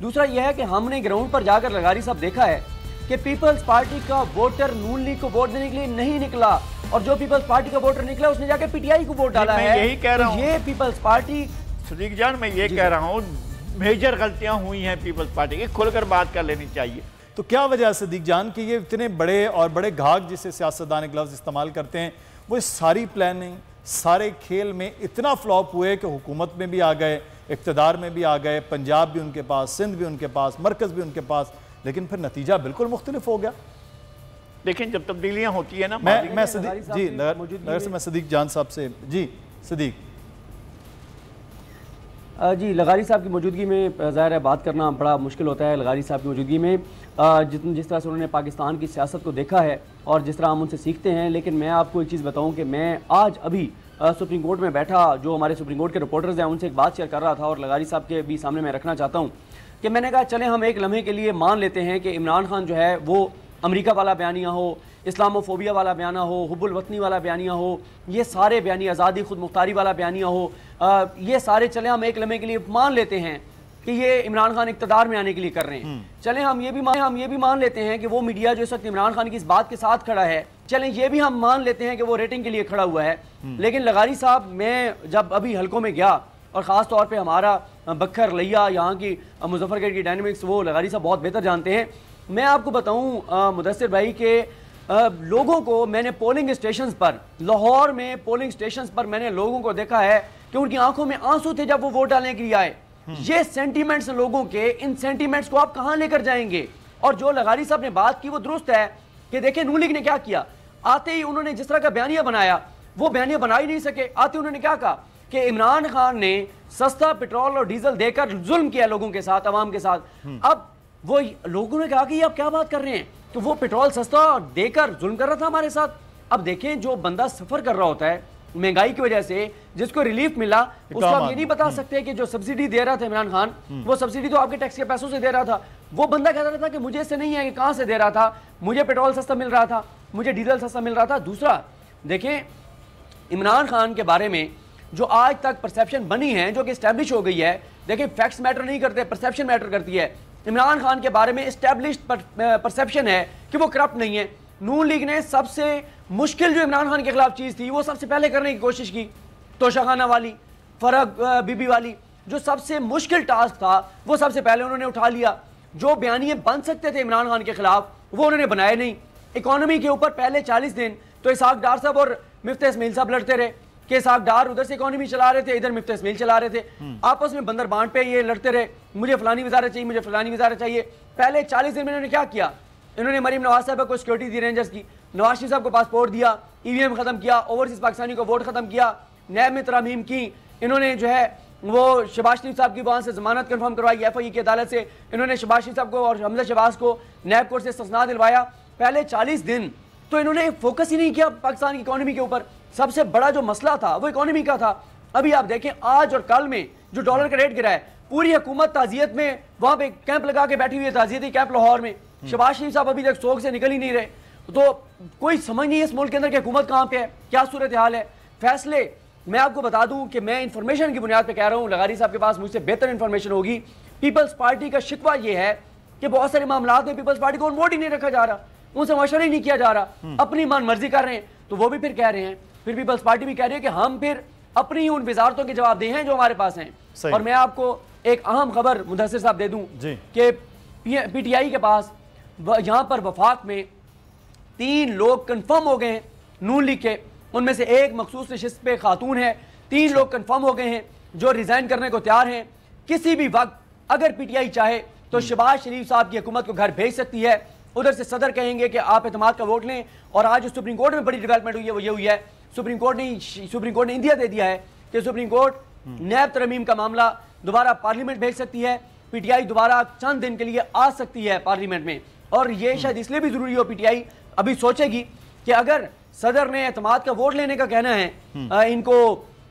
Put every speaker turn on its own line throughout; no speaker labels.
دوسرا یہ ہے کہ ہم نے گراؤنڈ پر جا کر لغاری صاحب دیکھا ہے کہ پیپلز پارٹی کا ووٹر نون لیگ کو ووٹ دینے کے لیے نہیں نکلا، اور جو پیپلز پارٹی کا ووٹر نکلا اس نے جا کے پی ٹی آئی کو ووٹ ڈالا ہے۔
میں یہی کہہ رہا ہوں،
یہ پیپلز پارٹی
صدیق جان میں یہ کہہ رہا ہوں میجر غلطیاں ہوئی ہیں پیپلز پارٹی کی، کھل کر بات کر لینی چاہیے۔
تو کیا وجہ ہے صدیق جان کہ یہ اتنے بڑے اور بڑے گھاگ جسے سیاستدان ایک لفظ استعمال کرتے ہیں، وہ ساری پلاننگ سارے کھیل میں اتنا فلاپ ہوئے کہ حکومت میں بھی آ گئے، اقتدار میں بھی آ گئے، پنجاب بھی ان کے پاس، سندھ بھی ان کے پاس، مرکز بھی ان کے پاس، لیکن پھر نتیجہ بالکل مختلف ہو گیا؟
لیکن جب تبدیلیاں ہوتی ہیں نا،
میں صدیق جان صاحب سے جی صدیق
جی لغاری صاحب کی موجودگی میں ظاہر ہے بات کرنا بڑا مشکل ہوتا ہے۔ لغاری صاحب کی موجودگی میں جس طرح سے انہوں نے پاکستان کی سیاست کو دیکھا ہے اور جس طرح ہم ان سے سیکھتے ہیں، لیکن میں آپ کو ایک چیز بتاؤں کہ میں آج ابھی سپریم کورٹ میں بیٹھا جو ہمارے سپریم کورٹ کے رپورٹرز ہیں ان سے ایک بات شیئر کر رہا تھا، اور لغاری صاحب کے بھی سامنے میں رکھنا چاہتا ہوں کہ میں نے کہا چلیں ہم ایک لمحے کے لیے مان لیتے ہیں کہ عمران خان جو ہے وہ امریکہ والا بیانیہ ہو، اسلامو فوبیا والا بیانیہ ہو، حب الوطنی والا بیانیہ ہو، یہ سارے بیانیہ، آزادی خود مختاری والا بیانیہ ہو، یہ سارے چلیں ہم ایک لمحے کے لیے مان لیتے ہیں کہ یہ عمران خان اقتدار میں آنے کے لیے کر رہے ہیں۔ چلیں ہم یہ بھی مان لیتے ہیں کہ وہ میڈیا جو اس وقت عمران خان کی اس بات کے ساتھ کھڑا ہے، چلیں یہ بھی ہم مان لیتے ہیں کہ وہ ریٹنگ کے لیے کھڑا ہوا ہے۔ لیکن لغاری صاحب میں جب ابھی حلقوں میں گیا، اور خاص طور پہ ہمارا بکھر لیا یہاں کی مظفر گڑھ کی ڈائنامکس وہ لغاری صاحب بہت بہتر جانتے ہیں۔ میں آپ کو بتاؤں مدثر بھائی کہ لوگوں کو میں نے پولنگ اسٹیشنز پر، لاہور میں پولنگ اسٹیشنز پر میں نے لوگوں کو دیکھا ہے کہ ان کی آنکھوں میں آنسو تھے جب وہ ووٹ ڈالنے کے لیے آئے۔ یہ سینٹیمنٹس لوگوں کے، ان سینٹیمنٹس کو آپ کہاں لے کر جائیں گے؟ اور جو لغاری صاحب نے بات کی وہ درست ہے کہ دیکھیں نون لیگ نے کیا کیا، آتے ہی انہوں نے جس طرح کا بیانیہ بنایا وہ بیانیہ بنا ہی نہیں سکے۔ آتے انہوں نے کیا کہا کہ عمران خان نے سستا پیٹرول اور ڈیزل دے کر ظلم کیا لوگوں کے ساتھ، عوام کے ساتھ۔ اب وہ لوگوں نے کہا کہ یہ آپ کیا بات کر رہے ہیں کہ وہ پیٹرول سستا دے کر ظلم کر رہا تھا ہمارے ساتھ۔ اب دیکھیں جو بندہ سفر کر رہا ہوتا ہے مہنگائی کی وجہ سے، جس کو ریلیف ملا، اس کو آپ یہ نہیں بتا سکتے کہ جو سبسڈی دے رہا تھا عمران خان، وہ سبسڈی تو آپ کے ٹیکس کے پیسوں سے دے رہا تھا۔ وہ بندہ کہہ رہا تھا کہ مجھے اس سے نہیں ہے کہ کہاں سے دے رہا تھا، مجھے پیٹرول سستا مل رہا تھا، مجھے ڈیزل سستا مل رہا تھا۔ دوسرا دیکھیں عمران خان کے بارے میں جو آج تک پرسیپشن بنی ہے، جو کہ اسٹیبلش ہو گئی ہے، دیکھیں فیکٹس میٹر نہیں کرتے، پرسیپشن میٹر کرتی ہے۔ عمران خان کے بارے میں اسٹیبلشڈ پرسیپشن ہے کہ وہ کرپٹ نہیں ہے۔ نون لیگ نے سب سے مشکل جو عمران خان کے خلاف چیز تھی وہ سب سے پہلے کرنے کی کوشش کی، توشہ خانہ والی، فرق بی بی والی، جو سب سے مشکل ٹاسک تھا وہ سب سے پہلے انہوں نے اٹھا لیا۔ جو بیانیے بن سکتے تھے عمران خان کے خلاف وہ انہوں نے بنائے نہیں۔ اکانومی کے اوپر پہلے 40 دن تو اسحاق ڈار صاحب اور مفتاح اسماعیل صاحب لڑتے رہے کہ اسحاق ڈار ادھر سے اکانومی چلا رہے تھے، ادھر مفتاح اسماعیل چلا رہے تھے، آپس میں بندر بانٹ پہ یہ لڑتے رہے، مجھے فلانی وزارت چاہیے، مجھے فلانی وزارت چاہیے۔ پہلے 40 دن میں انہوں نے کیا کیا؟ انہوں نے مریم نواز صاحبہ کو سیکورٹی دی رینجرز کی، نواز شریف صاحب کو پاسپورٹ دیا، ای وی ایم ختم کیا، اوورسیز پاکستانی کو ووٹ ختم کیا، نیب میں ترامیم کی، انہوں نے جو ہے وہ شہباز شریف صاحب کی وہاں سے ضمانت کنفرم کروائی ایف آئی ای کی عدالت سے، انہوں نے شہباز شریف صاحب کو اور حمزہ شہباز کو نیب کورٹ سے استثناء دلوایا۔ پہلے 40 دن تو انہوں نے فوکس ہی نہیں کیا پاکستان کی اکانومی کے اوپر۔ سب سے بڑا جو مسئلہ تھا وہ اکانومی کا تھا۔ ابھی آپ دیکھیں آج اور کل میں جو ڈالر کا ریٹ گرا ہے، پوری حکومت تعزیت میں وہاں پہ کیمپ لگا کے بیٹھی ہوئی ہے، تعزیتی کیمپ لاہور میں۔ شہباز شریف صاحب ابھی تک سوگ سے نکل ہی نہیں رہے، تو کوئی سمجھ نہیں ہے اس ملک کے اندر کہ حکومت کہاں پہ ہے، کیا صورتحال ہے۔ فیصلے میں آپ کو بتا دوں کہ میں انفارمیشن کی بنیاد پہ کہہ رہا ہوں، لغاری صاحب کے پاس مجھ سے بہتر انفارمیشن ہوگی۔ پیپلز پارٹی کا شکوہ یہ ہے کہ بہت سارے معاملات میں پیپلز پارٹی کو ووٹ ہی نہیں رکھا جا رہا، ان سے مشورہ ہی نہیں کیا جا رہا، اپنی من مرضی کر رہے ہیں۔ تو وہ بھی پھر کہہ رہے ہیں، پھر پیپلز پارٹی بھی کہہ رہی ہے کہ ہم پھر اپنی ان وزارتوں کے جواب دہ ہیں جو ہمارے پاس ہیں۔ اور میں آپ کو ایک اہم خبر مدثر صاحب دے دوں کہ پی ٹی آئی کے پاس یہاں پر وفاق میں 3 لوگ کنفرم ہو گئے ہیں نون لیگ کے، ان میں سے ایک مخصوص نشست پہ خاتون ہے، 3 لوگ کنفرم ہو گئے ہیں جو ریزائن کرنے کو تیار ہیں۔ کسی بھی وقت اگر پی ٹی آئی چاہے تو شہباز شریف صاحب کی حکومت کو گھر بھیج سکتی ہے، ادھر سے صدر کہیں گے کہ آپ اعتماد کا ووٹ لیں۔ اور آج جو سپریم کورٹ میں بڑی ڈیولپمنٹ ہوئی ہے وہ یہ ہوئی ہے، سپریم کورٹ نے اندیا دے دیا ہے کہ سپریم کورٹ نیب ترمیم کا معاملہ دوبارہ پارلیمنٹ بھیج سکتی ہے، پی ٹی آئی دوبارہ چند دن کے لیے آ سکتی ہے پارلیمنٹ میں۔ اور یہ شاید اس لیے بھی ضروری ہو، پی ٹی آئی ابھی سوچے گی کہ اگر صدر نے اعتماد کا ووٹ لینے کا کہنا ہے ان کو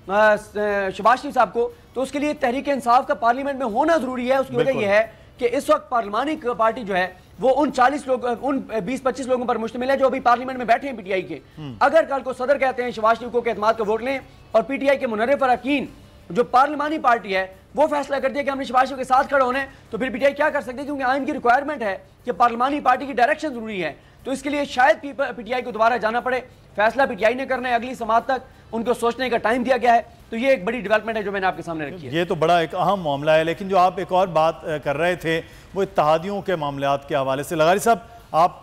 شہباز شریف صاحب کو، تو اس کے لیے تحریک انصاف کا پارلیمنٹ میں ہونا ضروری ہے۔ اس کی وجہ یہ ہے کہ اس وقت پارلیمانی پارٹی جو ہے وہ ان 20-25 لوگوں پر مشتمل ہے جو ابھی پارلیمنٹ میں بیٹھے ہیں پی ٹی آئی کے۔ اگر کل کو صدر کہتے ہیں شہباز شریف کو کہ اعتماد کا ووٹ لیں اور پی ٹی آئی کے منرف اراکین جو پارلیمانی پارٹی ہے وہ فیصلہ کر دیا کہ ہم نے شہباز شریف کے ساتھ کھڑے ہونے تو پھر پی ٹی آئی کیا کر سکتے ہیں؟ کیونکہ آئین کی ریکوائرمنٹ ہے کہ پارلیمانی پارٹی کی ڈائریکشن ضروری ہے، تو اس کے لیے شاید پی ٹی آئی کو دوبارہ جانا پڑے. فیصلہ پی ٹی آئی نے کرنا ہے، اگلی سماعت تک ان کو سوچنے کا ٹائم دیا گیا ہے. تو یہ ایک بڑی ڈیولپمنٹ ہے جو میں نے آپ کے سامنے رکھی ہے.
یہ تو بڑا ایک اہم معاملہ ہے. لیکن جو آپ ایک اور بات کر رہے تھے وہ اتحادیوں کے معاملات کے حوالے سے، لغاری صاحب آپ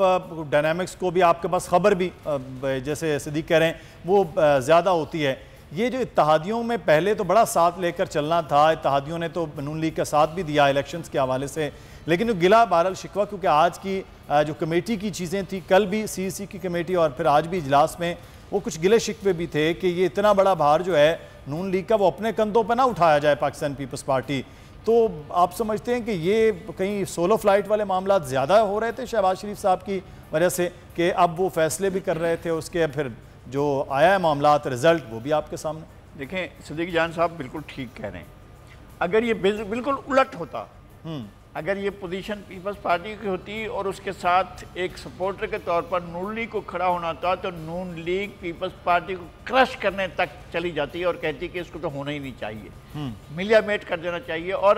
ڈائنامکس کو بھی آپ کے پاس خبر بھی جیسے صدیق کہہ رہے ہیں وہ زیادہ ہوتی ہے. یہ جو اتحادیوں میں پہلے تو بڑا ساتھ لے کر چلنا تھا، اتحادیوں نے تو نون لیگ کا ساتھ بھی دیا الیکشنز کے حوالے سے، لیکن جو گلا بہرحال شکوہ کیونکہ آج کی جو کمیٹی کی چیزیں تھیں، کل بھی سی سی کی کمیٹی اور پھر آج بھی اجلاس میں وہ کچھ گلے شکوے بھی تھے کہ یہ اتنا بڑا بھار جو ہے نون لیگ کا وہ اپنے کندھوں پہ نہ اٹھایا جائے پاکستان پیپلز پارٹی. تو آپ سمجھتے ہیں کہ یہ کہیں سولو فلائٹ والے معاملات زیادہ ہو رہے تھے شہباز شریف صاحب کی وجہ سے کہ اب وہ فیصلے بھی کر رہے تھے، اس کے پھر جو آیا ہے معاملات رزلٹ وہ بھی آپ کے سامنے؟
دیکھیں صدیق جان صاحب بالکل ٹھیک کہہ رہے ہیں. اگر یہ بالکل الٹ ہوتا، اگر یہ پوزیشن پیپلز پارٹی کی ہوتی اور اس کے ساتھ ایک سپورٹر کے طور پر نون لیگ کو کھڑا ہونا تھا، تو نون لیگ پیپلز پارٹی کو کرش کرنے تک چلی جاتی اور کہتی کہ اس کو تو ہونا ہی نہیں چاہیے، ملیا میٹ کر دینا چاہیے. اور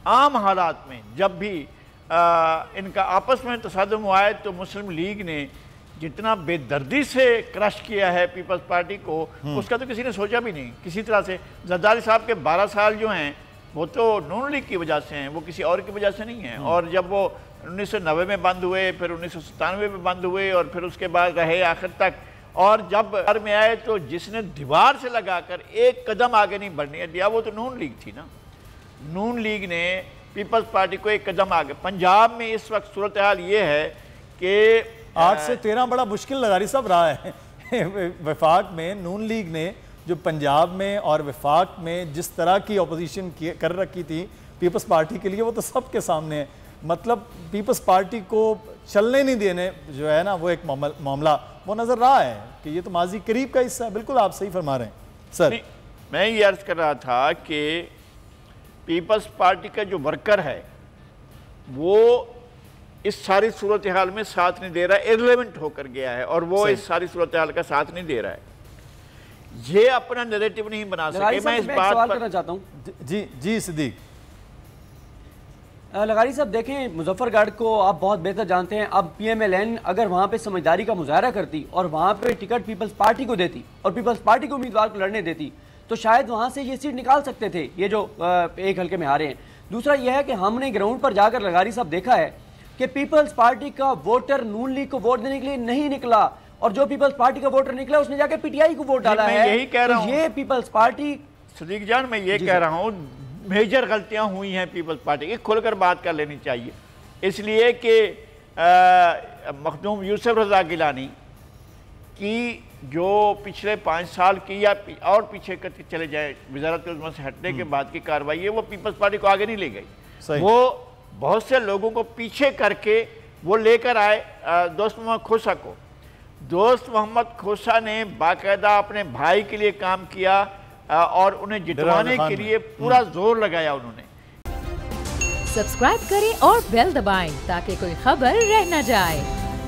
عام حالات میں جب بھی ان کا آپس میں تصادم ہوا ہے تو مسلم لیگ نے جتنا بے دردی سے کرش کیا ہے پیپلز پارٹی کو، اس کا تو کسی نے سوچا بھی نہیں. کسی طرح سے زرداری صاحب کے 12 سال جو ہیں وہ تو نون لیگ کی وجہ سے ہیں، وہ کسی اور کی وجہ سے نہیں ہیں. اور جب وہ 1990 میں بند ہوئے، پھر 1997 میں بند ہوئے اور پھر اس کے بعد رہے آخر تک، اور جب گھر میں آئے تو جس نے دیوار سے لگا کر ایک قدم آگے نہیں بڑھنے دیا وہ تو نون لیگ تھی نا. نون لیگ نے پیپلز پارٹی کو ایک قدم آگے. پنجاب میں اس وقت صورتحال یہ ہے کہ
8 سے 13 بڑا مشکل لغاری صاحب رہا ہے. وفاق میں نون لیگ نے جو پنجاب میں اور وفاق میں جس طرح کی اپوزیشن کر رکھی تھی پیپلز پارٹی کے لیے وہ تو سب کے سامنے ہے. مطلب پیپلز پارٹی کو چلنے نہیں دینے جو ہے نا وہ ایک معاملہ وہ نظر رہا ہے کہ یہ تو ماضی قریب کا حصہ ہے. بالکل آپ صحیح فرما رہے ہیں سر.
میں یہ عرض کر رہا تھا کہ پیپلز پارٹی کا جو ورکر ہے وہ اس ساری صورتحال میں ساتھ نہیں دے رہا ہے، ایرلیونٹ ہو کر گیا ہے اور وہ اس ساری صورتحال کا ساتھ نہیں دے رہا ہے. یہ اپنا نیریٹو نہیں بنا سکے. میں اس بات
سوال
پر
کرنا چاہتا ہوں.
جی صدیق.
لغاری صاحب دیکھیں، مظفر گڑھ کو آپ بہت بہتر جانتے ہیں. اب پی ایم ایل این اگر وہاں پہ سمجھداری کا مظاہرہ کرتی اور وہاں پہ ٹکٹ پیپلز پارٹی کو دیتی اور پیپلز پارٹی کو امیدوار کو لڑنے دیتی تو شاید وہاں سے یہ سیٹ نکال سکتے تھے، یہ جو ایک حلقے میں ہارے ہیں. دوسرا یہ ہے کہ ہم نے گراؤنڈ پر جا کر لغاری صاحب دیکھا ہے کہ پیپلز پارٹی کا ووٹر نون لیگ کو ووٹ دینے کے لیے نہیں نکلا، اور جو پیپلز پارٹی کا ووٹر نکلا اس نے جا کے پی ٹی آئی کو ووٹ ڈالا ہے.
میں یہی کہہ رہا ہوں،
یہ پیپلز پارٹی
صدیق جان میں یہ کہہ رہا ہوں میجر غلطیاں ہوئی ہیں پیپلز پارٹی کی، کھل کر بات کر لینی چاہیے. اس لیے کہ مخدوم یوسف رضا گیلانی کی جو پچھلے 5 سال کی یا اور پیچھے چلے جائیں وزارت عظمیٰ سے ہٹنے کے بعد کی کارروائی ہے وہ پیپلز پارٹی کو آگے نہیں لے گئی. وہ بہت سے لوگوں کو پیچھے کر کے وہ لے کر آئے دوست محمد کھوسا کو. دوست محمد کھوسا نے باقاعدہ اپنے بھائی کے لیے کام کیا اور انہیں جتوانے کے لیے پورا زور لگایا انہوں نے.
سبسکرائب کریں اور بیل دبائیں تاکہ کوئی خبر رہ نہ جائے.